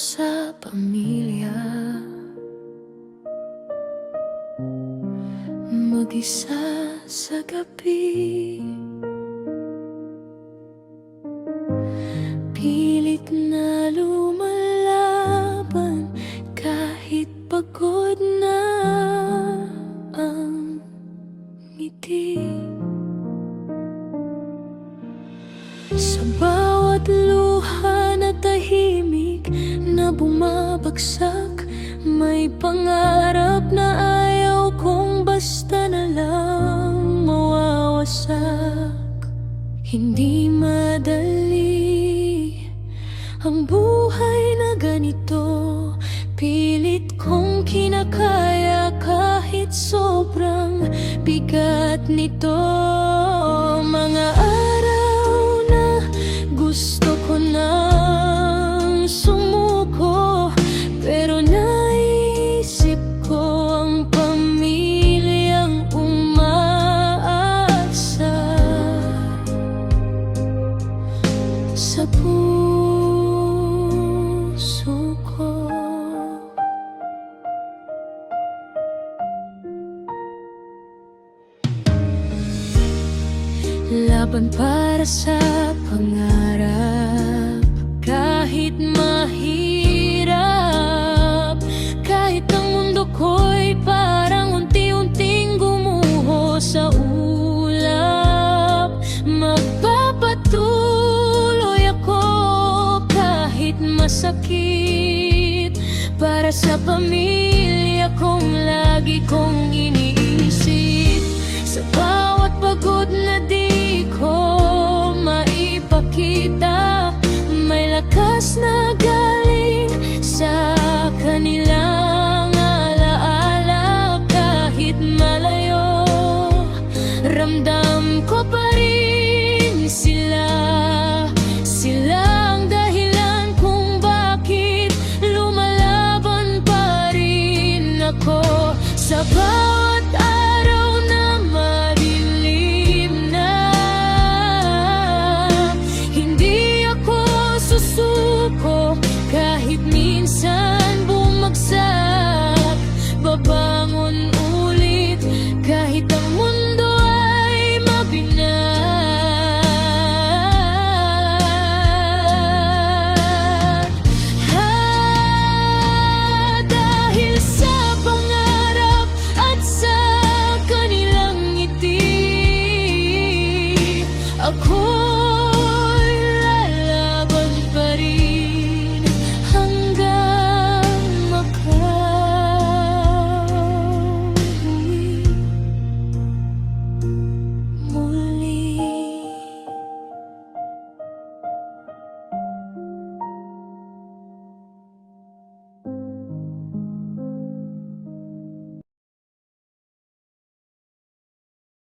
sa pamilya, mag-isa sa gabi. Pilit na lumalaban kahit pagod na ang ngiti. Sa bawat luha na tahimik na bumabagsak, may pangarap na ayaw kong basta na lang mawawasak. Hindi madali ang buhay na ganito, pilit kong kinakaya kahit sobrang bigat nito. Mga araw na gusto ko nang sumuko, pero naisip ko ang pamilyang umaasa sa puso ko. Laban para sa pangarap, kahit mahirap, kahit ang mundo ko'y parang unti-unting gumuho sa ulap. Magpapatuloy ako kahit masakit, para sa pamilya kong lagi kong iniisip. Sa bawat pagod na di ko maipakita, may lakas na